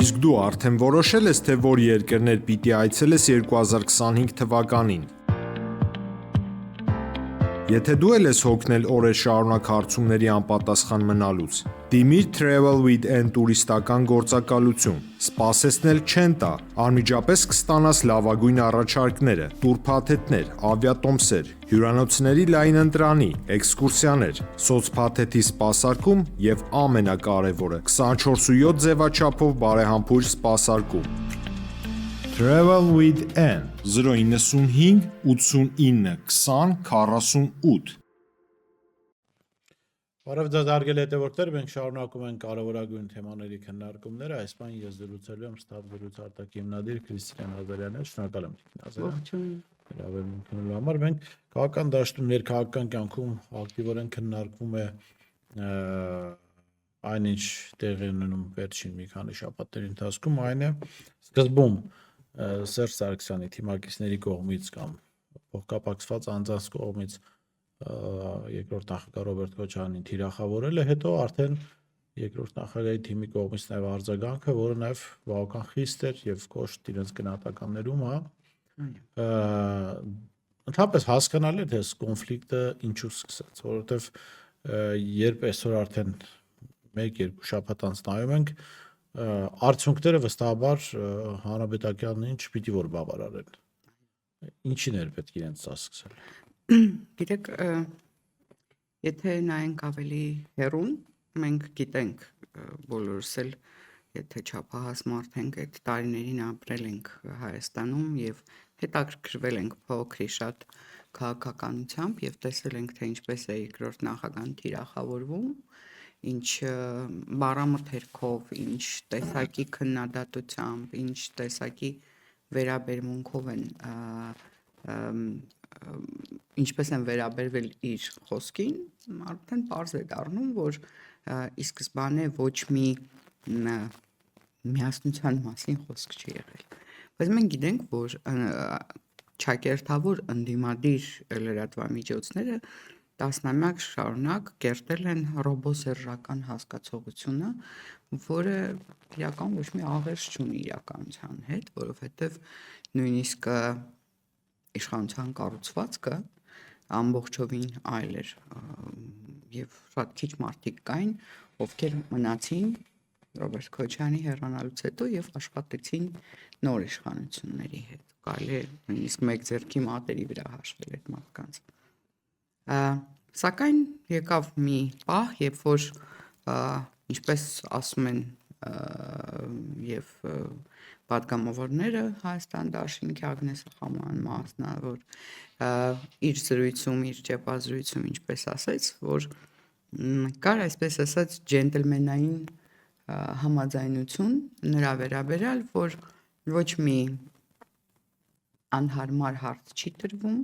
Իսկ դու արդեն որոշել ես, թե որ երկրներ պիտի այցելես 2025 թվականին։ Եթե դու էլ ես հոգնել օրեր շարունակ հարցումների անպատասխան մնալուց, դիմիր Travel with N տուրիստական գործակալություն, սպասեցնել չեն տա, անմիջապես կստանաս լավագույն առաջարկները, տուրփաթեթներ, ավիատոմսեր, հյուրանոցների լայն ընտրանի, էքսկուրսիաներ, սոցփաթեթի սպասարկում եւ ամենակարևորը 24/7 ձևաչափով բարեհամբույր սպասարկում։ Travel with N 095 89 20 48 Բարև ձեզ հարգելի հետևորդներ, մենք շարունակում ենք կարևորագույն թեմաների քննարկումները, այս բան ես զրուցելու եմ Ստավ զրույց արտակի հիմնադիր Քրիստիան Ազարյանն, շնորհակալ եմ Ազարյան։ Հրավերությունելու համար մենք քաղաքական դաշտում ներքաղաքական կյանքում ակտիվորեն քննարկվում է այնինչ տեղի ունենում վերջին մի քանի շաբաթների ընթացքում, այն է սկզբում Սերժ Սարգսյանի թիմակիցների կողմից կամ փոխկապակցված անձանց կողմից երկրորդ նախագահ Ռոբերտ Քոչարյանին թիրախավորել է, հետո արդեն երկրորդ նախագահի թիմի կողմից նաև արձագանքը, որը նաև բավական խիստ էր եւ կոշտ իրենց գնահատականներում, ընդհանրապես հասկանալի է, թե այս կոնֆլիկտը ինչու սկսեց, որովհետեւ երբ այսօր արդեն 1-2 շաբաթ անց նայում ենք, արդյունքները վստահաբար հանրապետականներին չպիտի որ բավարարեն։ Ինչին էր պետք իրենց սա սկսել։ Գիտեք, եթե նայենք ավելի հեռուն, մենք գիտենք բոլորս էլ, եթե չափահաս մարդ ենք, այդ տարիներին ապրել ենք Հայաստանում եւ հետաքրքրվել ենք փոքրի շատ քաղաքականությամբ եւ տեսել ենք, թե ինչպես է երկրորդ նախագահան թիրախավորվում, ինչ բառամթերքով, ինչ տեսակի քննադատությամբ, ինչ տեսակի վերաբերմունքով են ինչպես են վերաբերվել իր խոսքին, արդեն պարզ է դառնում, որ ի սկզբանե ոչ մի միասնության մասին խոսք չի եղել։ Բայց մենք գիտենք, որ ճակերտավոր ընդդիմադիր լրատվամիջոցները տասնամյակ շարունակ կերտել են ռոբոսերժական հասկացողությունը, որը իրական ոչ մի աղերս չունի իրականության հետ, որովհետև նույնիսկ իշխանության կառուցվածքը ամբողջովին այլ էր եւ շատ քիչ մարդիկ կային, ովքեր մնացին Ռոբերտ Քոչարյանի հեռանալուց հետո եւ աշխատեցին նոր իշխանությունների հետ։ Կարելի է նույնիսկ մեկ ձեռքի մատերի վրա հաշվել այդ մարդկանց։ Սակայն եկավ մի պահ, երբ որ ինչպես ասում են եւ պատգամավորները Հայաստան դաշինքի Ագնես Խամանյան մասնավոր իր զրույցում, իր ճեպազրույցում ինչպես ասեց, որ կար այսպես ասած ջենտլմենային համաձայնություն նրա վերաբերյալ, որ ոչ մի անհարմար հարց չի տրվում,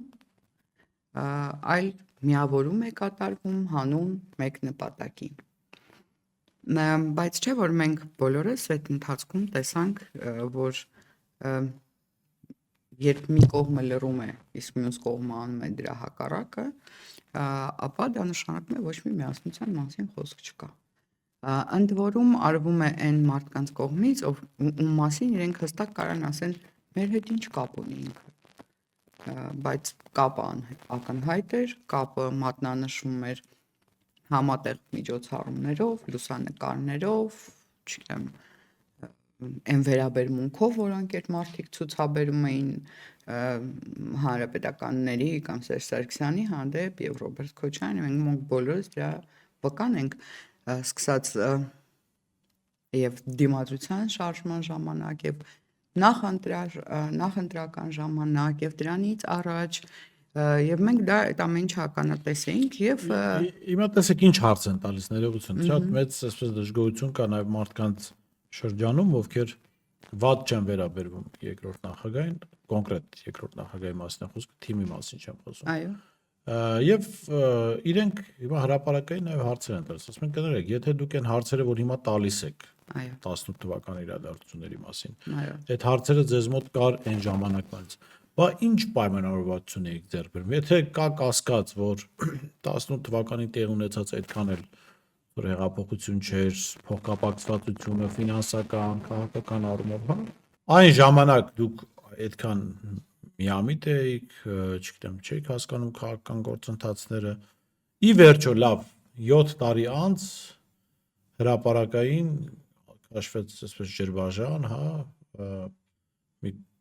այլ միավորում է կատարվում հանուն մեկ նպատակի։ Բայց չէ, որ մենք բոլորս այդ ընթացքում տեսանք, որ երբ մի կողմը լռում է, իսկ մյուս կողմը անում է դրա հակառակը, ապա դա նշանակում է ոչ մի միասնության մասին խոսք չկա։ Ընդ որում արվում է այն մարդկանց կողմից, ում մասին իրենք հստակ կարան ասեն, մեր հետ ինչ կապ ունի ինքը։ Բայց կապը ակնհայտ էր, կապը մատնանշվում էր համատեղ միջոցառումներով, լուսանկարներով, չգիտեմ, այն վերաբերմունքով, որոնք այդ մարդիկ ցուցաբերում էին հանրապետականների կամ Սերժ Սարգսյանի հանդեպ եւ Ռոբերտ Քոչարյանի, մենք բոլորս դրա վկան ենք, սկսած եւ դիմադրության շարժման ժամանակ եւ նախընտրական ժամանակ եւ դրանից առաջ եւ մենք դա այդ ամեն ինչը ականատես էինք եւ հիմա տեսեք ինչ հարց են տալիս ներողություն շատ մեծ այսպես դժգոհություն կա նաեւ մարդկանց շրջանում ովքեր վատ չեն վերաբերվում երկրորդ նախագահային կոնկրետ երկրորդ նախագահի մասին խոսքը թիմի մասին չեմ խոսում այո եւ իրենք հիմա հրապարակային նաեւ հարցեր են տալիս ասում են կներեք եթե դուք այն հարցերը որ հիմա տալիս եք 18 թվականի իրադարձությունների մասին այդ հարցերը ձեզ մոտ կար այն ժամանակվանից բա ինչ պայմանավորվածություն եք ձեռք բերում եթե կա կասկած որ 18 թվականին տեղ ունեցած այդքան էլ որ հեղափոխություն չէր, փոխկապակցվածությունը, ֆինանսական, քաղաքական առումով, հա։ Այն ժամանակ դուք այդքան միամիտ էիք, չգիտեմ, չէիք հասկանում քաղաքական գործընթացները։ Ի վերջո, լավ, 7 տարի անց հրապարակային քաշվեց այսպես ջրբաժան, հա,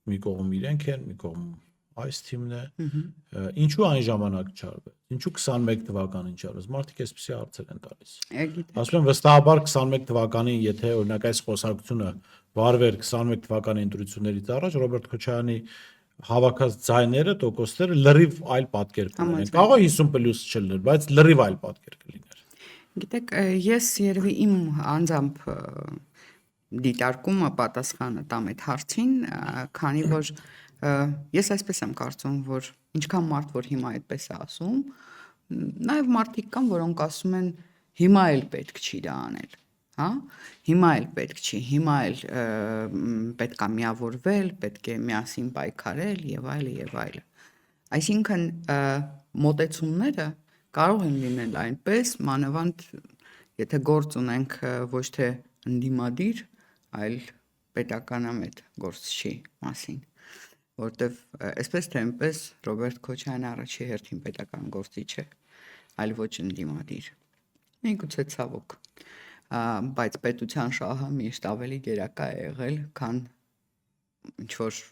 մի կողմ իրենք են, մի կողմ այս թիմն է։ Ինչու այն ժամանակ չարվեց։ Ինչու 21 թվականին չարվեց։ Մարդիկ այսպեսի հարցեր են տալիս։ Ասում եմ վստահաբար 21 թվականին, եթե օրինակ այս խոսակցությունը վարվեր 21 թվականի ընտրություններից առաջ, Ռոբերտ Քոչարյանի հավաքած ձայները, տոկոսները լրիվ այլ պատկեր կունենան։ Կարող է 50+ չլիներ, բայց լրիվ այլ պատկեր կլիներ։ Գիտեք, ես երևի իմ անձամբ դիտարկումը պատասխանը տամ այդ հարցին, քանի որ ես այսպես եմ կարծում, որ ինչքան մարդ որ հիմա այդպես է ասում, նաև մարդիկ կան, որոնք ասում են հիմա էլ պետք չի դա անել, հա? Հիմա էլ պետք չի, հիմա էլ պետք է միավորվել, պետք է միասին պայքարել եւ այլը եւ այլը։ Այսինքն մոտեցումները կարող են լինել այնպես, մանավանդ եթե գործ ունենք ոչ թե ընդդիմադիր, այլ պետականամետ գործչի մասին, որտեվ այսպես թե այնպես Ռոբերտ Քոչարյանը առաջի հերթին պետական գործիչ է, այլ ոչ ընդդիմադիր։ Միգուցե ցավոք, բայց պետության շահը միշտ ավելի գերակա է եղել, քան ինչ որ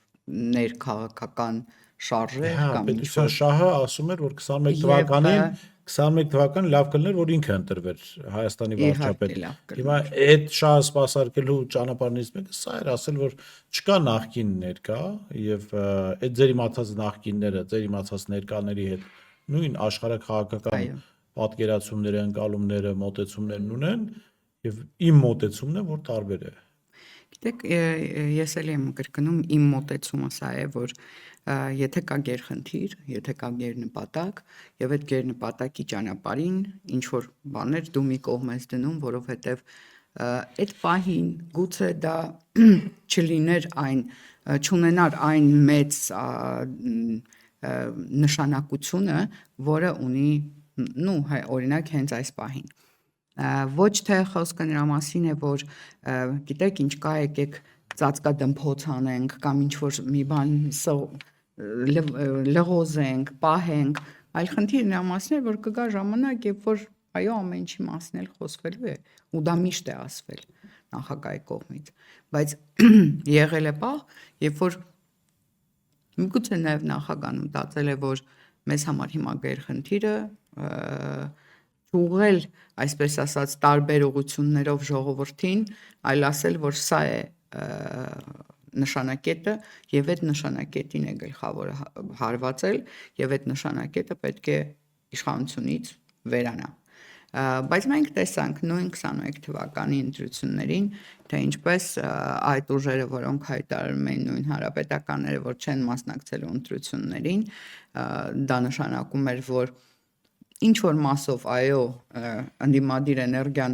ներքաղաքական շարժեր կամ պետության շահը ասում էր, որ 21 թվականին լավ կլիներ, որ ինքը ընտրվեր Հայաստանի վարչապետ։ Հիմա այդ շահը սպասարկելու ճանապարհներից մեկը սա էր ասել, որ չկա նախկին ներկա եւ այդ ձեր իմացած նախկինները, ձեր իմացած ներկաների հետ նույն աշխարհաքաղաքական պատկերացումները, ընկալումները, մոտեցումներն ունեն եւ իմ մոտեցումն է, որ տարբեր է։ Գիտեք, ես էլ եմ կրկնում, իմ մոտեցումը սա է, որ եթե կա գերխնդիր, եթե կա գերնպատակ եւ այդ գերնպատակի ճանապարհին ինչ որ բաներ դու մի կողմ ես դնում, որովհետեւ այդ պահին գուցե դա չլիներ այն, չունենար այն մեծ նշանակությունը, որը ունի, օրինակ հենց այս պահին։ Ոչ թե խոսքը նրա մասին է, որ գիտեք ինչ կա, եկեք ծածկադմփոց անենք կամ ինչ որ մի բան լղոզենք, պահենք, այլ խնդիրը նրա մասին է, որ կգա ժամանակ, երբ որ այո, ամեն ինչի մասին էլ խոսվելու է, ու դա միշտ է ասվել նախագահի կողմից, բայց եղել է պահ, երբ որ միգուցե նաև նախագահն մտածել է, որ մեզ համար հիմա գերխնդիրը ուղղել, այսպես ասած, տարբեր ուղղություններով ժողովրդին, այլ ասել, որ սա է նշանակետը եւ այդ նշանակետին է գլխավորը հարվածել եւ այդ նշանակետը պետք է իշխանությունից վերանա։ Բայց մենք տեսանք նույն 21 թվականի ընտրություններին, թե ինչպես այդ ուժերը, որոնք հայտարարում էին նույն հանրապետականները, որ չեն մասնակցելու ընտրություններին, դա նշանակում էր, որ ինչ որ մասով այո ընդդիմադիր էներգիան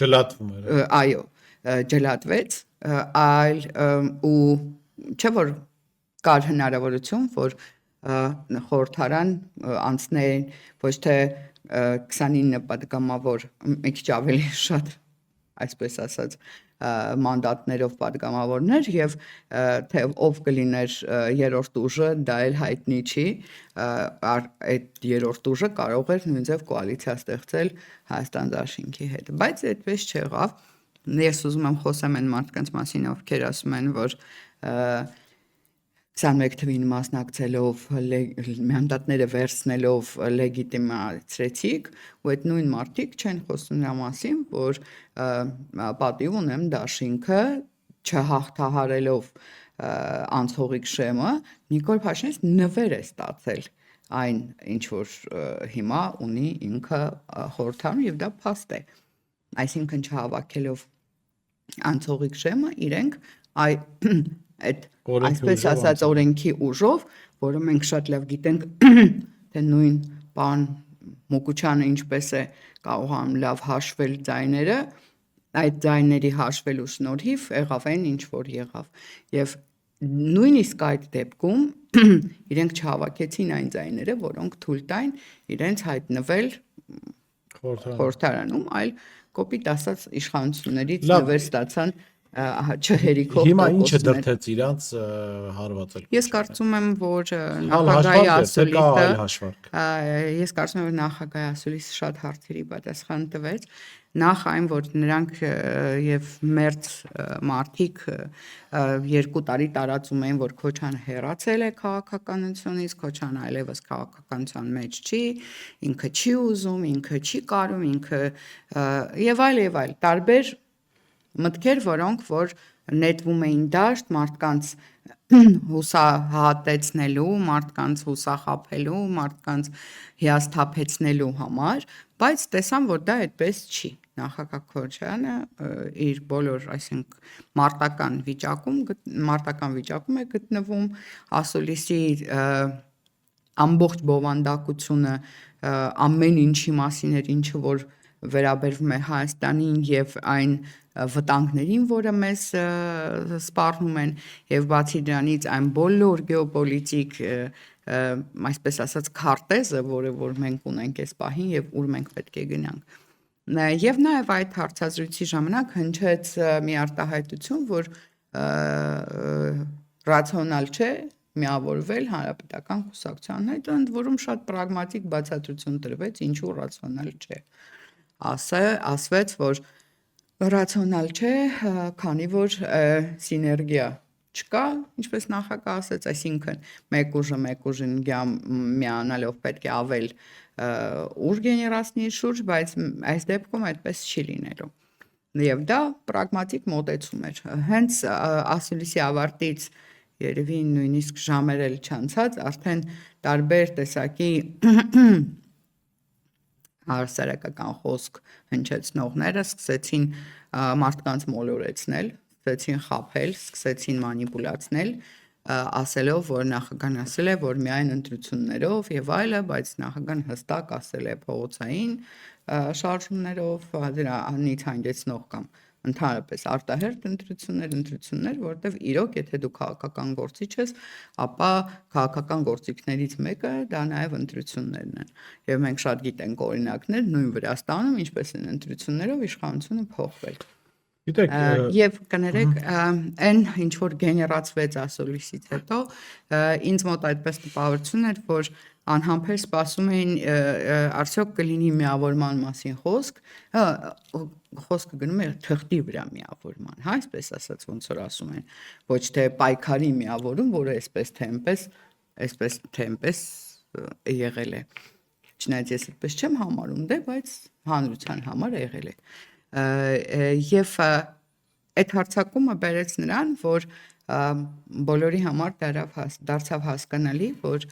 ջլատվում էր, այո, ջլատվեց, այլ ու չէ որ կար հնարավորություն, որ խորհրդարան անցնեն ոչ թե 29 պատգամավոր, մի քիչ ավելի շատ, այսպես ասած, մանդատներով պատգամավորներ եւ թե ով կլիներ երրորդ ուժը, դա էլ հայտնի չի, այդ երրորդ ուժը կարող էր նույնիսկ կոալիցիա ստեղծել Հայաստան դաշինքի հետ, բայց այդպես չեղավ։ Ես ուզում եմ խոսեմ այն մարդկանց մասին, ովքեր ասում են, որ 21 թվին մասնակցելով, մանդատները վերցնելով լեգիտիմացրեցիք, ու այդ նույն մարդիկ չեն խոսում նրա մասին, որ պատիվ ունեմ դաշինքը չհաղթահարելով անցողիկ շեմը, Նիկոլ Փաշինյանը նվեր է ստացել այն, ինչ որ հիմա ունի ինքը խորհրդարանում եւ դա փաստ է։ Այսինքն չհավաքելով անցողիկ շեմը, իրենք այդ այսպես ասած օրենքի ուժով, որը մենք շատ լավ գիտենք, թե նույն բան Մուկուչյանը ինչպես է կարողանում լավ հաշվել ձայները, այդ ձայների հաշվելու շնորհիվ եղավ այն ինչ որ եղավ։ Եվ նույնիսկ այդ դեպքում իրենք չհավաքեցին այն ձայները, որոնք թույլ տային իրենց հայտնվել խորհրդարանում, այլ կոպիտ ասած իշխանություններից Լավ. նվեր ստացան չհերիքող Հիմա ինչը տոկոսներ։ դրթեց իրանց հարվածել։ Ես կարծում եմ, որ Հալ նախագահի հաշվարկ է, թե կա ասուլիսը այլ հաշվարկ։ ես կարծում եմ, որ նախագահի ասուլիսը շատ հարցերի պատասխան տվեց։ Նախ այն, որ նրանք եւ մերձ մարտիկ 2 տարի տարածում էին, որ Քոչանը հեռացել է քաղաքականությունից, Քոչան այլևս քաղաքականության մեջ չի, ինքը չի ուզում, ինքը չի կարում, ինքը եւ այլ տարբեր մտքեր, որոնք որ նետվում էին դաշտ մարդկանց հուսահատեցնելու, մարդկանց հուսախաբելու, մարդկանց հիասթափեցնելու համար, բայց տեսան, որ դա այդպես չի։ Նախագահ Քոչարյանը իր բոլոր, այսինքն մարտական վիճակում է գտնվում, ասուլիսի ամբողջ բովանդակությունը ամեն ինչի մասին էր, ինչը որ վերաբերվում է Հայաստանին եւ այն վտանգներին, որը մեզ սպառնում են, եւ բացի դրանից այն բոլոր գեոպոլիտիկ, այսպես ասած, քարտեզը, որը որ մենք ունենք այս պահին եւ ուր մենք պետք է գնանք։ Եվ նաեւ այդ հարցազրույցի ժամանակ հնչեց մի արտահայտություն, որ ռացիոնալ չէ միավորվել հանրապետական կուսակցության հետ, ընդ որում շատ պրագմատիկ բացատրություն տրվեց, ինչու ռացիոնալ չէ։ Ասվեց, որ ռացիոնալ չէ, քանի որ սիներգիա չկա, ինչպես նախագահ ասաց, այսինքն մեկ ուժը միանալով պետք է ավել ուժ գեներացնի շուրջ, բայց այս դեպքում այդպես չի լինելու։ Եվ դա պրագմատիկ մոտեցում էր։ Հենց ասուլիսի ավարտից երևի նույնիսկ ժամեր էլ չանցած, արդեն տարբեր տեսակի հարսարակական խոսք հնչեցնողները սկսեցին մարդկանց մոլորեցնել, սկսեցին խաբել, սկսեցին մանիպուլացնել, ասելով, որ նախագահն ասել է, որ միայն ընտրություններով եւ այլը, բայց նախագահն հստակ ասել է փողոցային շարժումներով, դրանից հանգեցնող կամ ընդհանրապես արտահերթ ընտրություններ, որտեղ իրոք եթե դու քաղաքական գործիչ ես, ապա քաղաքական գործիքներից մեկը դա նաև ընտրություններն են։ Եվ մենք շատ գիտենք օրինակներ նույն Վրաստանում, ինչպես են ընտրություններով իշխանությունը փոխվել։ Գիտեք, Եվ կներեք, այն ինչ որ գեներացվեց ասուլիսից հետո, ինձ մոտ այդպես տպավորություն էր, որ անհամբեր սպասում էին արդյոք կլինի միավորման մասին խոսք, խոսքը գնում է թղթի վրա միավորման, հա, այսպես ասած ոնց որ ասում են, ոչ թե պայքարի միավորում, որը այսպես թե այնպես եղել է։ Չնայած ես այդպես չեմ համարում, դե, բայց հանրության համար եղել է։ Եվ այդ հարցակումը բերեց նրան, որ բոլորի համար դարձավ հասկանալի, որ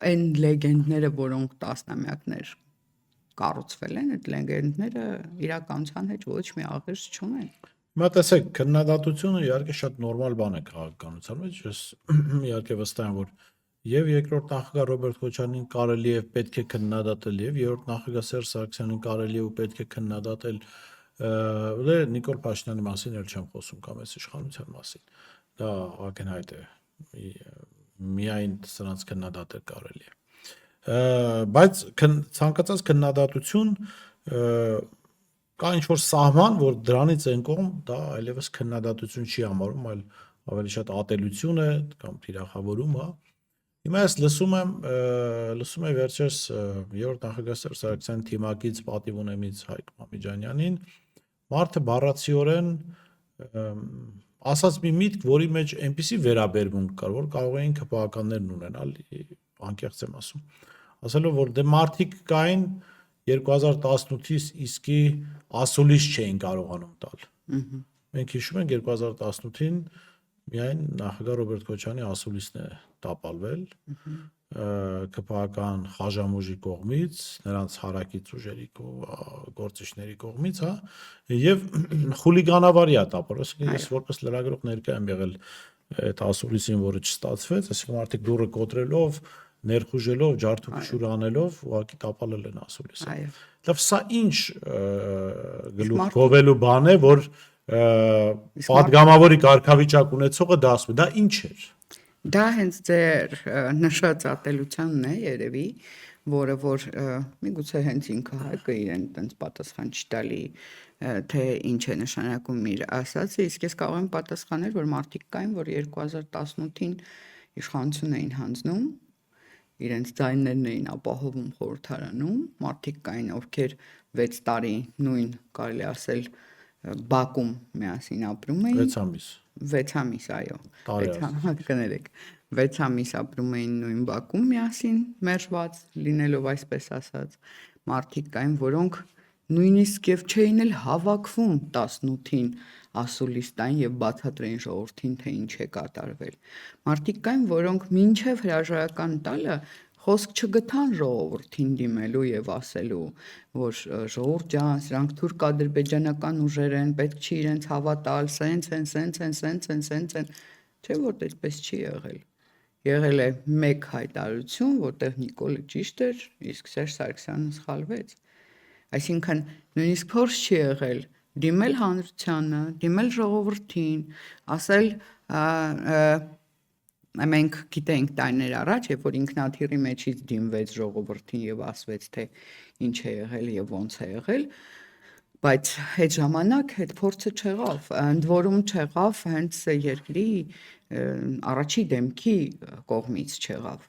այն լեգենդները, որոնք տասնամյակներ կառուցվել են, այդ լեգենդները իրականության հետ ոչ մի աղերս չունեն։ Հիմա տեսեք, քննադատությունը իհարկե շատ նորմալ բան է քաղաքականության մեջ, ես իհարկե վստահ եմ, որ եւ երկրորդ նախագահ Ռոբերտ Քոչարյանին կարելի է պետք է քննադատել եւ երրորդ նախագահ Սերժ Սարգսյանին կարելի է ու պետք է քննադատել, Նիկոլ Փաշինյանի մասին էլ չեմ խոսում կամ այս իշխանության մասին, դա ակնհայտ է, միայն սրանց քննադատել կարելի է, բայց ցանկացած քննադատություն կա ինչ-որ սահման, որ դրանից են կողմ դա այլևս քննադատություն չի համարում, այլ ավելի շատ ատելություն է կամ թիրախավորում, հա։ Հիմա ես լսում եմ վերջերս երրորդ նախագահ Սերժ Սարգսյանի թիմակից պատիվ ունեմից Հայկ Մամիջանյանին, մարդը բառացիորեն ասաց մի միտք, որի մեջ այնպիսի վերաբերմունք կար, որ կարող էին ԿՊԱ-ականներն ունենալ, անկեղծ եմ ասում, ասելով, որ դե մարդիկ կային 2018-ից իսկի ասուլիս չէին կարողանում տալ։ Մենք հիշում ենք 2018-ին միայն նախագահ Ռոբերտ Քոչարյանի ասուլիսն է տապալվել ԿՊԱ-ական խաժամուժի կողմից, նրանց հարակից ուժերի գործիչների կողմից, հա, եւ խուլիգանավարի է տապալվել, ես որպես լրագրող ներկա եմ եղել այդ ասուլիսին, որը չստացվեց, այսինքն մարդիկ դուրը կոտրելով, ներխուժելով, ջարդուփշուր անելով, ուղղակի տապալել են ասուլիսը։ Լավ, սա ինչ գլուխ գովելու բան է, որ պատգամավորի կարգավիճակ ունեցողը դա ասում է, դա ինչ էր։ Դա հենց ձեր նշած ատելությանն է երևի, որը որ միգուցե հենց ինքը հայկը իրեն տենց պատասխան չտալի, թե ինչ է նշանակում իր ասածը, իսկ ես կարող եմ պատասխանել, որ մարդիկ կային, որ 2018-ին իշխանություն էին հանձնում, իրենց ձայներն էին ապահովում խորհրդարանում, մարդիկ կային, ովքեր 6 տարի նույն, կարելի ասել, բակում միասին ապրում էին 6 ամիս 6 ամիս, այո, Տարի 6 ամիս ապրում էին նույն բակում միասին, մերժված լինելով այսպես ասած, մարդիկ կային, որոնք նույնիսկ եւ չէին էլ հավաքվում 18-ին ասուլիստային եւ բացատրեին ժողովրդին, թե ինչ է կատարվել։ Մարդիկ կային, որոնք մինչեւ հրաժարական տալը խոսք չգտան ժողովրդին դիմելու եւ ասելու, որ ժողովուրդ ջան, սրանք թուրք-ադրբեջանական ուժեր են, պետք չի իրենց հավատալ, սենց, չէ՞ որ այդպես չի եղել։ Եղել է մեկ հայտարարություն, որտեղ Նիկոլը ճիշտ էր, իսկ Սերժ Սարգսյանը սխալվեց։ Այսինքն նույնիսկ փորձ չի եղել դիմել հանրությանը, դիմել ժողովրդին, ասել մենք գիտենք տարիներ առաջ, երբ որ ինքնաթիռի մեջից դիմվեց ժողովրդին եւ ասվեց, թե ինչ է եղել եւ ոնց է եղել, բայց այդ ժամանակ այդ փորձը չեղավ, ընդ որում չեղավ հենց երկրի առաջի դեմքի կողմից չեղավ։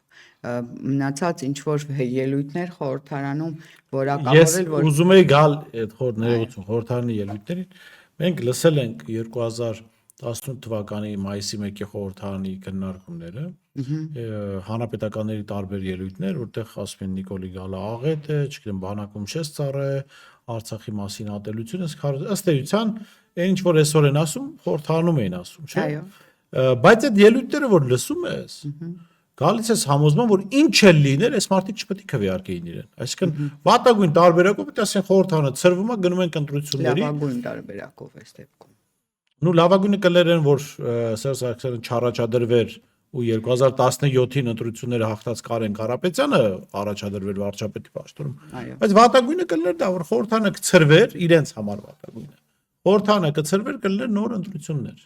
Մնացած ինչ որ ելույթներ խորհրդարանում որակավորել, որ Ես ուզում եի գալ այդ ներողություն խորհրդարանի ելույթներին։ Մենք լսել ենք 2018 թվականի մայիսի 1-ի խորհրդարանի քննարկումները, հանրապետականների տարբեր ելույթներ, որտեղ ասում են Նիկոլի գալը աղետ է, չգիտեմ, բանակում չես ծառայ, Արցախի մասին ատելություն, ըստ էության, այն ինչ որ այսօր են ասում, խորհրդարանում էին ասում, չէ՞։ Բայց այդ ելույթները որ լսում ես, գալիս ես համոզման, որ ինչ էլ լիներ, այս մարդիկ չպետք է քվեարկեին իրեն։ Այսինքն վատագույն տարբերակով պետք է ասեն խորհրդարանը ցրվում է, գնում են ընտրությունների։ Լավագույն տարբերակով այս դեպքում։ Նու լավագույնը կլերեն, որ Սերժ Սարգսյանը չառաջադրվեր ու 2017-ին ընտրությունները հաղթած Կարեն Կարապետյանը առաջադրվեր վարչապետի պաշտոնում։ Բայց վատագույնը կլներ դա, որ խորհրդարանը կցրվեր, իրենց համար վատագույնը։ Խորհրդարանը կցրվեր, կլներ նոր ընտրություններ։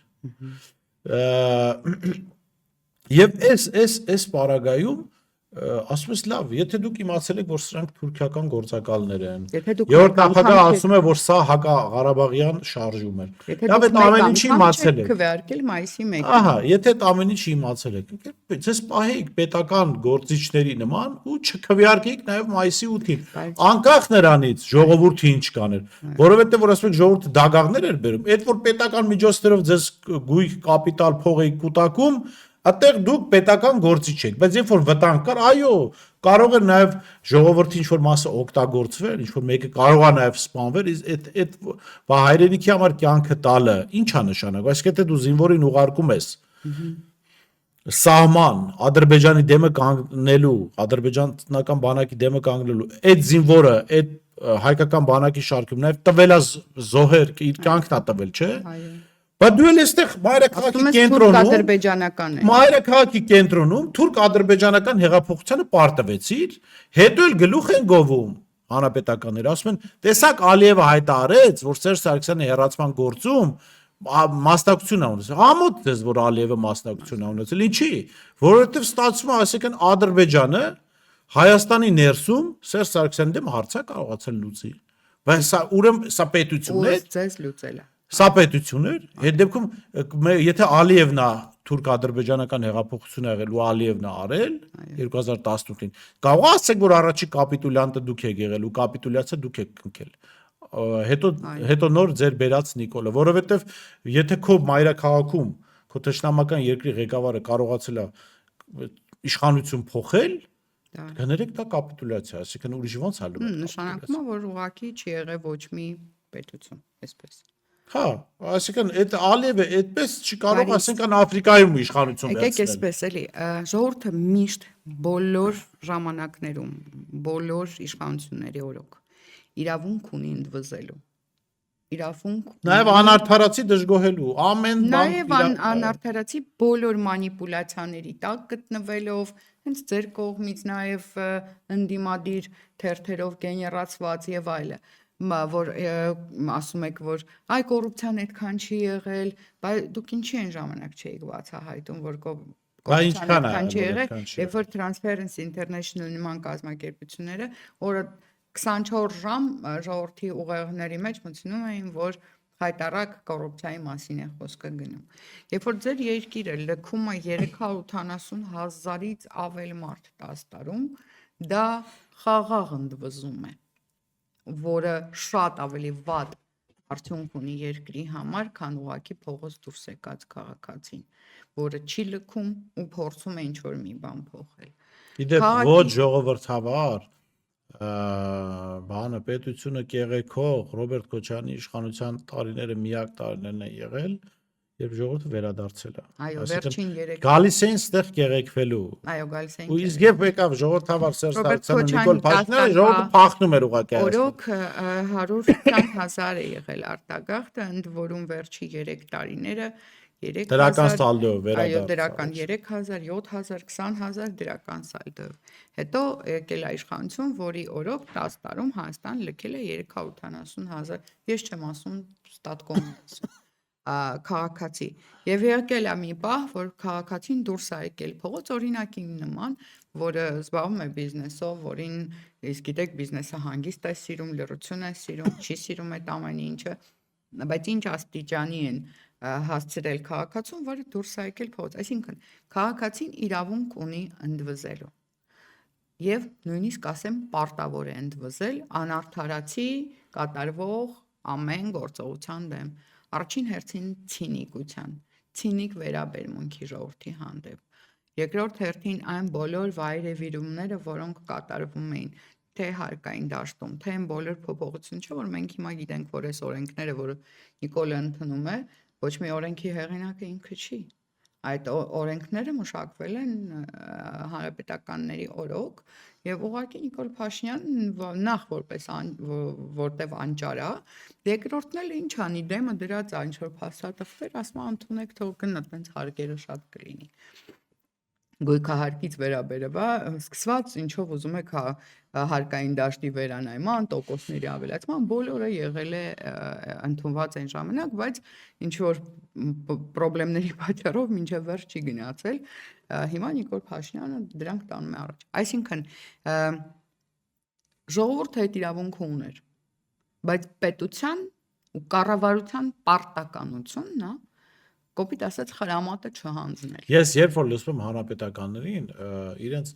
Եվ այս պարագայում ասում ես լավ, եթե դուք իմացել եք, որ սրանք թուրքիական գործակալներ են։ Երրորդ նախագահը ասում է, որ սա հակաղարաբաղյան շարժում է։ Լավ, այդ ամեն ինչի իմացել եք։ Քվեարկել մայիսի 1-ին։ Ահա, եթե այդ ամեն ինչի իմացել եք, ձեզ պահեիք պետական գործիչների նման ու չքվեարկեիք նաև մայիսի 8-ին։ Անկախ նրանից ժողովուրդը ինչ կաներ, որովհետև որ ասում եք ժողովուրդը դագաղներ էր բերում, այդ որ պետական միջոցներով ձեզ գույք կապիտալ փող եք կուտակում, այդտեղ դուք պետական գործիչ եք, բայց երբ որ վտանգ կար, այո, կարող է նաև ժողովրդի ինչ-որ մասը օգտագործվել, ինչ-որ մեկը կարող է նաև սպանվել, այդ հայրենիքի համար կյանքը տալը ի՞նչ է նշանակում, այսինքն եթե դու զինվորին ուղարկում ես սահման Ադրբեջանի դեմը կանգնելու, ադրբեջանական բանակի դեմը կանգնելու, այդ զինվորը, այդ հայկական բանակի շարքում նաև տվել է զոհեր, իր կյանքն է տվել, չէ՞։ Բայց դու էլ այստեղ մայրաքաղաքի կենտրոնում թուրք-ադրբեջանական հեղափոխությանը պարտվեցիր, հետո էլ գլուխ են գովում հանրապետականները, ասում են, տեսակ Ալիևը հայտարարեց, որ Սերժ Սարգսյանի հեռացման գործում մասնակցություն է ունեցել։ Համոտ դες որ Ալիևը մասնակցություն է ունեցել, ինչի՞։ Որովհետև ստացվում է, այսինքն Ադրբեջանը Հայաստանի ներսում Սերժ Սարգսյանի դեմ հարց է կարողացել լուծել։ Բայց սա ուրեմն սա պետություն է։ Ձեզ լուծել է։ Սա պետություն էր, այդ դեպքում եթե Ալիևն է թուրք-ադրբեջանական հեղափոխությունը եղել ու Ալիևն է արել 2018-ին, կարող է ասեք, որ առաջի կապիտուլյանտը դուք եք եղել ու կապիտուլյացիա դուք եք կնքել։ Հետո նոր ձեր բերած Նիկոլը, որովհետև եթե քո մայրաքաղաքում քո թշնամական երկրի ղեկավարը կարողացել է իշխանություն փոխել, կներեք դա կապիտուլյացիա, այսինքն ուրիշ ոնց է լինում։ Նշանակում է, որ ուղղակի չի եղել ոչ մի պետություն, այսպես։ Հա, այսինքն այդ Ալիևը այդպես չկարող ասենքան Աֆրիկայում իշխանություն վերցնել։ Եկեք այսպես էլի, ժողովուրդը միշտ բոլոր ժամանակներում, բոլոր իշխանությունների օրոք իրավունք ունի ընդվզելու։ Իրավունք նաև անարդարացի դժգոհելու, ամեն բան նաև անարդարացի բոլոր մանիպուլյացիաների տակ գտնվելով, հենց ձեր կողմից նաև ընդդիմադիր թերթերով գեներացված եւ այլը։ Որ ասում եք, որ կոռուպցիան այդքան չի եղել, բայց դուք ինչի այն ժամանակ չէիք բացահայտում, որ ինչքան է, այդքան չի եղել, այդքան չի երբ որ Transparency International նման կազմակերպությունները օրը 24 ժամ ժողովրդի ուղեղների մեջ մտցնում էին, որ հայտարարակ կոռուպցիայի մասին է խոսքը գնում։ Երբ որ ձեր երկիրը լքում է 370,000-ից ավել մարդ 10 տարում, դա խաղաղ ընդվզում է, որը շատ ավելի վատ արդյունք ունի երկրի համար, քան ուղղակի փողոց դուրս եկած քաղաքացին, որը չի լքում ու փորձում է ինչ-որ մի բան փոխել։ Իդեպ ոչ ժողովրդավար բանը պետությունը կեղեքող Ռոբերտ Քոչարյանի իշխանության տարիները միակ տարիներն են եղել, երբ ժողովուրդը վերադարձել է։ Այո, վերջին 3 Գալիս էին ստեղ կեղեքվելու։ Այո, գալիս էին։ Ու իսկ երբ եկավ ժողովրդավար Սերժ Սարգսյանը, Նիկոլ Փաշինյանը, ժողովուրդը փախնում էր ուղղակի։ Օրոք 120,000 է եղել արտագաղթը, ընդ որում վերջի 3 տարիները 3000 Դրական սալդոյով վերադարձ։ Այո, դրական 3000, 7000, 20000 դրական սալդոյով։ Հետո եկել է իշխանություն, որի օրոք 10 տարում Հայաստան լքել է 380,000, ես չեմ ասում ստատկոմից, քաղաքացի։ Եվ եկել է մի պահ, որ քաղաքացին դուրս է եկել փողոց, օրինակի նման, որը զբաղվում է բիզնեսով, որին իսկ գիտեք բիզնեսը հանգիստ է սիրում, լրություն է սիրում, չի սիրում այդ ամեն ինչը, բայց ինչ աստիճանի են հասցրել քաղաքացուն, որը դուրս է եկել փողոց, այսինքն քաղաքացին իրավունք ունի ընդվզելու եւ նույնիսկ ասեմ պարտավոր է ընդվզել անարդարացի կատարվող ամեն գործողության դեմ, առաջին հերթին ցինիկ վերաբերմունքի ժողովրդի հանդեպ, երկրորդ հերթին այն բոլոր վայրեվիրումները, որոնք կատարվում էին թե հարկային դաշտում, թե այն բոլոր փոփոխությունները, չէ՞ որ մենք հիմա գիտենք, որ այս օրենքները, որը Նիկոլը ընդունում է, ոչ մի օրենքի հեղինակը ինքը չի։ Այդ օրենքները մշակվել են հանրապետականների օրոք եւ ուղղակի Նիկոլ Փաշինյանն նախ որտեվ անճար է, երկրորդն էլ ինչ անի դեմը դրած այն ինչ որ փաստաթղթեր, ասում ընդունեք թող գնա, այդպես հարկերը շատ կլինի։ Գույքահարկից վերաբերව սկսված ինչով ուզում եք հարկային դաշտի վերանայման, տոկոսների ավելացման, բոլորը եղել է ընդունված այն ժամանակ, բայց ինչ որ խնդիրների պատճառով մինչև վերջ չի գնացել, հիմա Նիկոլ Փաշինյանը դրանք տանում է առաջ։ Այսինքն ժողովուրդը այդ իրավունքը ուներ, բայց պետության ու կառավարության պարտականությունն է կոպիտ ասած խրամատը չհանձնել։ Ես երբ որ լսում եմ հանրապետականներին, իրենց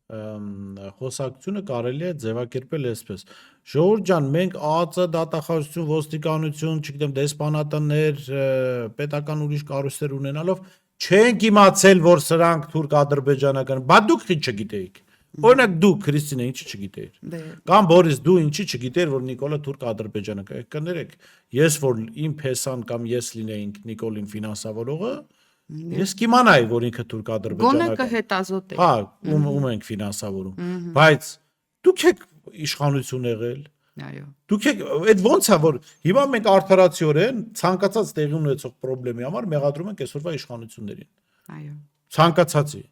խոսակցությունը կարելի է ձևակերպել այսպես. Ժողովուրդ ջան, մենք ԱԱԾ, դատախազություն, ոստիկանություն, չգիտեմ, դեսպանատներ, պետական ուրիշ կառույցներ ունենալով չենք իմացել, որ սրանք թուրք-ադրբեջանական, բա դուք ինչ չգիտեիք։ Օրինակ դու Քրիստինե ինչի չգիտեիր։ Կամ Բորիս դու ինչի չգիտեիր, որ Նիկոլը թուրք-ադրբեջանական է։ Կներեք, ես որ իմ փեսան կամ ես լինեինք Նիկոլին ֆինանսավորողը, ես կիմանայի, որ ինքը թուրք-ադրբեջանական։ Գոնե կհետազոտեք։ Հա, ում ենք ֆինանսավորում։ Բայց դուք եք իշխանություն եղել։ Այո։ Դուք եք այդ ոնց է որ հիմա մենք արդարացիորեն ցանկացած տեղի ունեցող խնդրի համար մեղադրում ենք այսօրվա իշխանություններին։ Այո։ Ցանկացածի։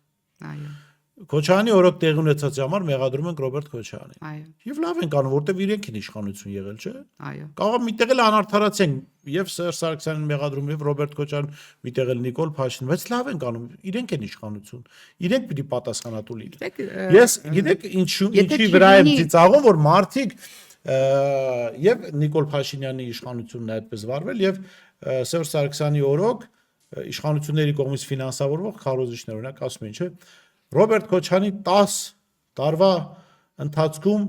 Այո։ Քոչարյանի օրոք տեղի ունեցածի համար մեղադրում ենք Ռոբերտ Քոչարյանին։ Այո։ Եվ լավ ենք անում, որտեվ իրենք են իշխանություն եղել, չէ՞։ Այո։ Կարող միտեղ էլ անարդարացեն եւ Սերժ Սարգսյանին մեղադրում եւ Ռոբերտ Քոչարյան, միտեղ էլ Նիկոլ Փաշինյան, բայց լավ ենք անում, իրենք են իշխանություն։ Իրենք պիտի պատասխանատու լինեն։ Ես գիտեք ինչի վրա եմ ծիծաղում, որ մարդիկ եւ Նիկոլ Փաշինյանի իշխանությունն է այդպես վարվել եւ Սերժ Սարգսյանի օրոք իշխանությունների կողմից ֆինանսավորվող քարոզիչներ օրինակ ասում են, չէ՞։ Ռոբերտ Քոչարյանի 10 տարվա ընթացքում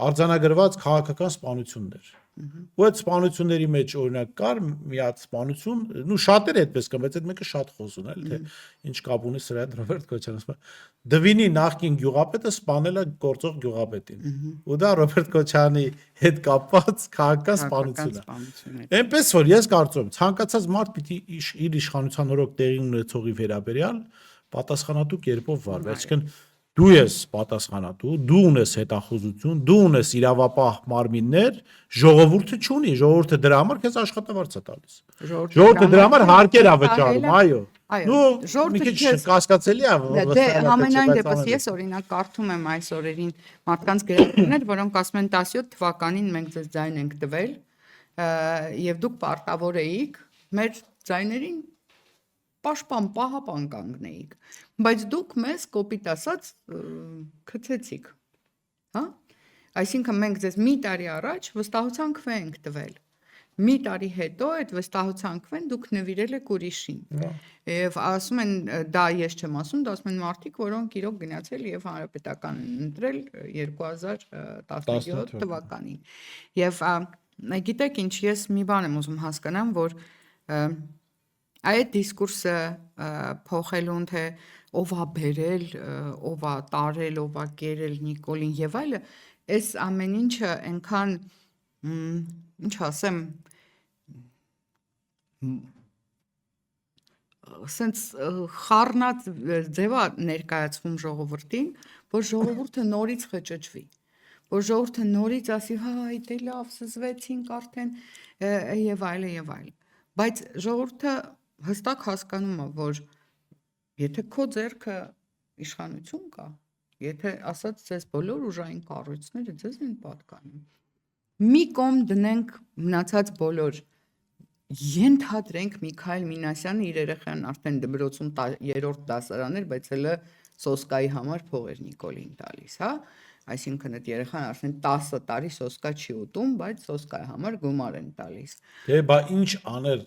արձանագրված քաղաքական սպանություններ։ Ու այդ սպանությունների մեջ օրինակ կար մի հատ սպանություն, նու շատերը այդպես կան, բայց այդ մեկը շատ խոսուն է, թե ինչ կապ ունի սրա հետ Ռոբերտ Քոչարյանը։ Դվինի նախկին գյուղապետը սպանել է գործող գյուղապետին։ Ու դա Ռոբերտ Քոչարյանի հետ կապված քաղաքական սպանություն է։ Այնպես որ ես կարծում եմ, ցանկացած մարդ պիտի իր իշխանության օրոք տեղի ունեցողի վերաբերյալ պատասխանատու կերպով վարվի, այսինքն դու ես պատասխանատու, դու ունես հետախուզություն, դու ունես իրավապահ մարմիններ, ժողովուրդը չունի, ժողովուրդը դրա համար քեզ աշխատավարձ է տալիս։ Ժողովուրդը դրա համար հարկեր է վճարում, այո։ Նու մի քիչ կասկածելի է։ Դե համենայն դեպս ես օրինակ կարդում եմ այս օրերին մարդկանց գրառումներ, որոնք ասում են 17 թվականին մենք ձեզ ձայն ենք տվել, եւ դուք պարտավոր էիք մեր ձայներին պաշտպան պահապան կանգնեիք, բայց դուք մեզ կոպիտ ասած քցեցիք, հա? Այսինքն մենք ձեզ մի տարի առաջ վստահության քվե ենք տվել։ Մի տարի հետո այդ վստահության քվեն դուք նվիրել եք ուրիշին։ Եվ ասում են, դա ես չեմ ասում, դա ասում են մարդիկ, որոնք իրոք գնացել եւ հանրապետական ընտրել 2017 թվականին։ Եվ գիտեք ինչ, ես մի բան եմ ուզում հասկանամ, որ այդ դիսկուրսը փոխելուն թե ով է բերել, ով է տարել, ով է կերել Նիկոլին եւ այլը, այս ամեն ինչը այնքան ինչ ասեմ, սենց խառնած ձևա ներկայացվում ժողովրդին, որ ժողովուրդը նորից խճճվի, որ ժողովուրդը նորից ասի, հա, դե լավ, զզվեցինք արդեն եւ այլը եւ այլը։ Բայց ժողովուրդը հստակ հասկանում է, որ եթե քո ձեռքը իշխանություն կա, եթե ասած ձեզ բոլոր ուժային կառույցները ձեզ են պատկանում, մի կողմ դնենք մնացած բոլոր, ենթադրենք Միքայել Մինասյանը իր երեխան արդեն դպրոցում 3-րդ դասարան էր, բայց հələ սոսկայի համար փողեր Նիկոլին տալիս, հա? Այսինքն այդ երեխան արդեն 10 տարի սոսկա չի ուտում, բայց սոսկայի համար գումար են տալիս։ Դե բա ինչ աներ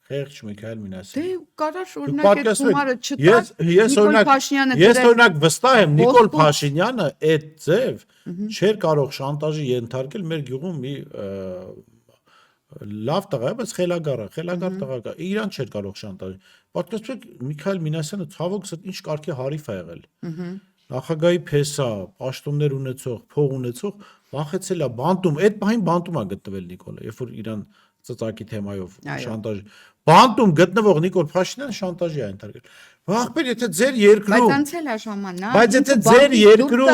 Խեղճ Միքայել Մինասյան։ Դե կարար օրինակ այդ գումարը չտա։ Ես օրինակ վստահ եմ Նիկոլ Փաշինյանը այդ ձև չէր կարող շանտաժի ենթարկել մեր գյուղում մի լավ տղա, բայց խելագար տղա կա։ Իրան չէր կարող շանտաժի։ Պատկերացրեք Միքայել Մինասյանը ցավոք սրտի ինչ կարգի հարիվ է եղել։ Նախագահի փեսա, պաշտոններ ունեցող, փող ունեցող, վախեցել է բանտում, այդ պահին բանտում է գտնվել Նիկոլը, երբ որ իրան ծծակի թեմայով շանտաժ բանտում գտնվող Նիկոլ Փաշինյանը շանտաժի է ենթարկել։ Ախպեր, եթե ձեր երկրում բայց անցել է ժամանակ, բայց եթե ձեր երկրում,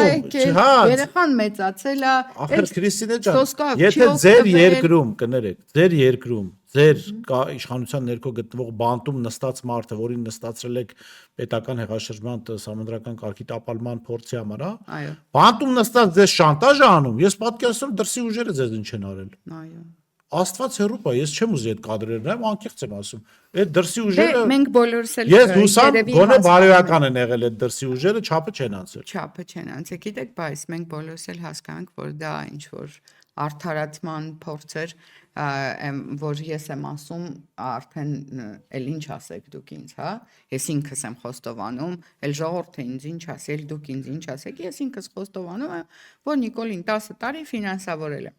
հա, երեխան մեծացել է, ախր Քրիստինե ջան, եթե ձեր երկրում, կներեք, ձեր երկրում, ձեր իշխանության ներքո գտնվող բանտում նստած մարդը, որին նստացրել եք պետական հեղաշրջման սահմանադրական կարգի տապալման փորձի համար, հա, բանտում նստած ձեզ շանտաժ է անում, ես պատկերացնում դրսի ուժերը ձեզ ինչ են արել։ Այո։ Աստված հերոպա, ես չեմ ուզի այդ կադրերը նայեմ, անկեղծ եմ ասում։ Այդ դրսի ուժերը մենք բոլորս էլ ես հուսամ գոնե բարոյական են եղել այդ դրսի ուժերը, չափը չեն անցել։ Չափը չեն անցել, գիտեք, բայց մենք բոլորս էլ հասկանանք, որ դա ինչ որ արդարացման փորձ էր, որ ես եմ ասում, արդեն էլ ինչ ասեք դուք ինձ, հա։ Ես ինքս եմ խոստովանում, էլ ժողովուրդը ինձ ինչ ասել, դուք ինձ ինչ ասեք, ես ինքս խոստովանում եմ, որ Նիկոլին 10 տարի ֆինանսավորել եմ։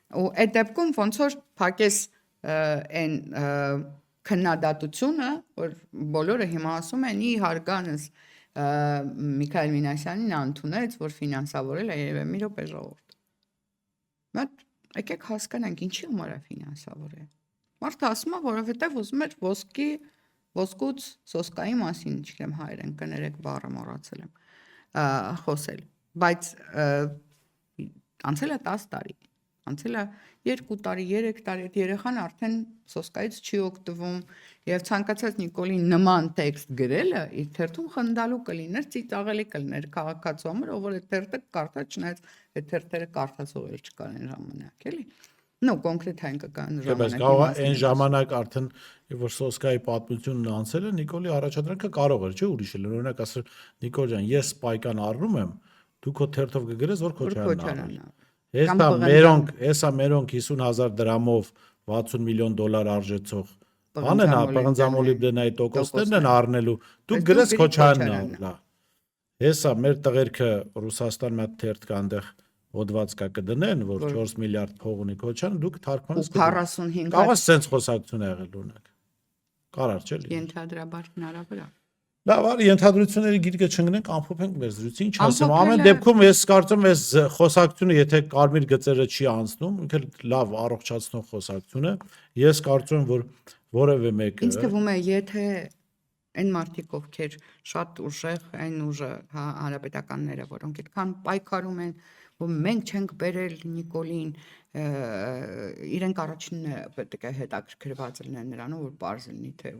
Ու այդ դեպքում ոնց որ փակես այն քննադատությունը, որ բոլորը հիմա ասում են՝ ի հարգանս Միքայել Մինասյանին ընդունեց, որ ֆինանսավորել է երևի մի րոպե ժողովուրդ։ Բայց եկեք հասկանանք ինչի համար է ֆինանսավորել։ Մարդը ասում է, որովհետև ուզում էր ոսկուց սոսկայի մասին, չգիտեմ հայերեն կներեք բառը մոռացել եմ, խոսել։ Բայց անցել է 10 տարի։ Անցել է 2 տարի, 3 տարի, այդ երեխան արդեն սոսկայից չի օգտվում եւ ցանկացած Նիկոլի նման տեքստ գրելը իր թերթում խնդալու կլիներ, ծիծաղելի կլիներ քաղաքացու համար, ով որ այդ թերթը կարդա, չնայած այդ թերթերը կարդացող էլ չկար այն ժամանակ, էլի։ Նո, կոնկրետ հայկական ժամանակ։ Բայց այն ժամանակ արդեն երբ որ սոսկայի պատմությունն անցել է, Նիկոլի առաջադրանքը կարող էր, չէ՞, ուրիշ էլ օրինակ ասել Նիկոլ ջան, ես սպայկան առնում եմ, դու քո թերթով կգրես, որ Քոչարյանն առնի։ Հեսա մերոնք 50,000 դրամով 60 միլիոն դոլար արժեցող բան են պղնձամոլիբդենայի տոկոսներն են առնելու, դուք գրես Քոչարյանն առնա։ Հեսա մեր տղերքը Ռուսաստան մի հատ թերթ կա այնտեղ հոդված կա կդնեն, որ 4 միլիարդ փող ունի Քոչարյանը, դուք թարգմանես 45 կարող է sense խոսակցություն եղել ունեք։ Կարար չէ՞ լի։ Ենթադրաբար հնարավոր է։ Լավ, արի ենթադրությունների գիրկը չընկնենք, ամփոփենք մեր զրույցը։ Ինչ ասեմ, ամեն դեպքում ես կարծում եմ, այս խոսակցությունը, եթե կարմիր գծերը չի անցնում, ինքը լավ առողջացնող խոսակցություն է։ Ես կարծում եմ, որ որևէ մեկը ինձ թվում է, եթե այն մարդիկ, ովքեր շատ ուժեղ այն ուժը, հա, հանրապետականները, որոնք այդքան պայքարում են, որ մենք չենք բերել Նիկոլին, իրենք առաջինն պետք է հետաքրքրված լինեն նրանով, որ բարձ լինի, թե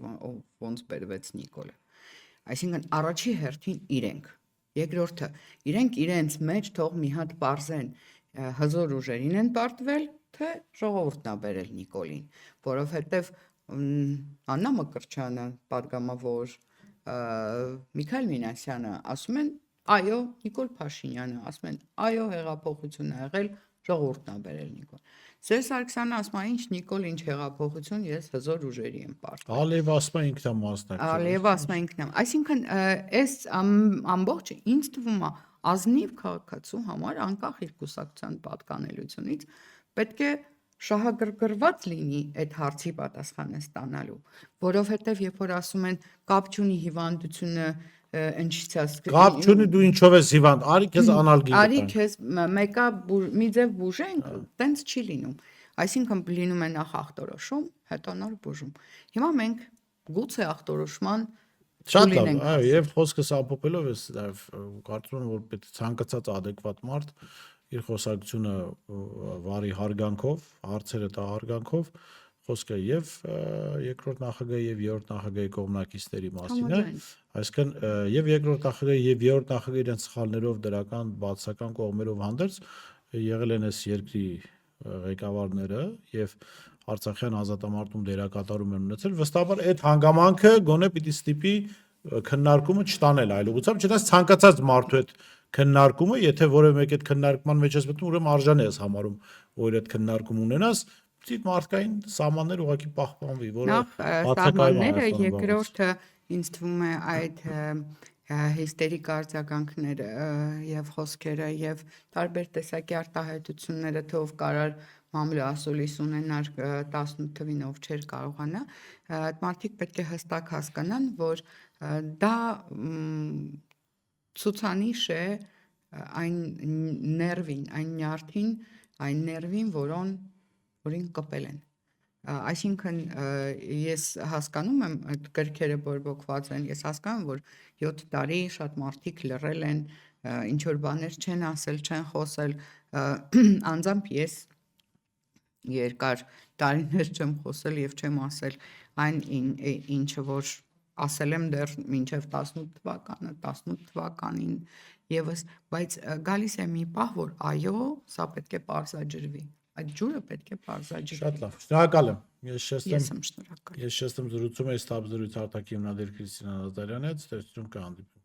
ոնց բերվեց Նիկոլը։ Այսինքն առաջի հերթին իրենք, երկրորդը իրենք իրենց մեջ թող մի հատ բարձեն հզոր ուժերին են պարտվել, թե ժողովուրդն է բերել Նիկոլին, որովհետև Աննա Մկրտչյանը, падգամավոր, Միքայել Մինասյանը ասում են, այո, Նիկոլ Փաշինյանը ասում են, այո, հեղափոխություն ա եղել, ժողովուրդն ա բերել Նիկոլ։ Սերժ Սարգսյանը ասում է, ինչ Նիկոլ, ինչ հեղափոխություն, ես հզոր ուժերի եմ պարտվել։ Ալիև ասում է ինքն է մասնակցել։ Ալիև ասում է ինքն է։ Այսինքն, այս ամբողջը ինձ թվում է ազնիվ քաղաքացու համար անկախ իր կուսակցության պատկանելությունից պետք է շահագրգռված լինի այդ հարցի պատասխանը ստանալու, որովհետև երբ որ ասում են կապ չունի հիվանդությունը ընչիցած Կապ չունի դու ինչով ես հիվանդ, արի քեզ անալգին արի քեզ մեկը մի ձև բուժենք, տենց չի լինում։ Այսինքն լինում է նախ ախտորոշում, հետո նոր բուժում։ Հիմա մենք գուցե ախտորոշման շատ լավ, այո, եւ խոսքս ամփոփելով ես կարծում եմ որ պետք է ցանկացած adekvat մարդ իր խոսակցությունը վարի հարգանքով, հարցերը տա հարգանքով, խոսքը եւ երկրորդ նախագահի եւ երրորդ նախագահի կողմնակիցների մասին է, այսինքն եւ երկրորդ նախագահի եւ երրորդ նախագահի իրենց սխալներով դրական բացական կողմերով հանդերձ եղել են այս երկրի ղեկավարները եւ Արցախյան ազատամարտում դերակատարում են ունեցել, վստահաբար այդ հանգամանքը գոնե պիտի ստիպի քննարկումը չտանել այլ ուղղությամբ, չնայած ցանկացած մարդու այդ քննարկումը, եթե որևէ մեկ այդ քննարկման մեջ ես մտնում, ուրեմն արժանի ես համարում, որ այդ քննարկում ունենաս, պիտի մարդկային սահմաններ ուղղակի պահպանվի, որը սահմանները, երկրորդը ինձ թվում է այդ հիստերիկ արձագանքները եւ խոսքերը եւ տարբեր տեսակի արտահայտությունները թող կարար մամլո ասուլիս ունենար 18 թվին ով չէր կարողանա, այդ մարդիկ պետք է հստակ հասկանան, որ դա ցուցանիշ է այն ներվին, այն նյարդին, այն ներվին, որին կպել են։ Այսինքն ես հասկանում եմ այդ գրքերը բորբոքված են, ես հասկանում որ 7 տարի շատ մարդիկ լռել են, ինչ որ բաներ չեն ասել, չեն խոսել, անձամբ ես երկար տարիներ չեմ խոսել եւ չեմ ասել այն ինչը որ ասել եմ դեռ մինչև 18 թվականին եւս, բայց գալիս է մի պահ, որ այո, սա պետք է պարզաջրվի։ Այդ ջուրը պետք է պարզաջրվի։ Շատ լավ, շնորհակալ եմ։ Ես եմ շնորհակալ։ Ես շեշտում զրուցում եմ Ստապ զրույց արտակի հիմնադիր Քրիստինա Նազարյանի հետ, ստեղծություն կհանդիպենք։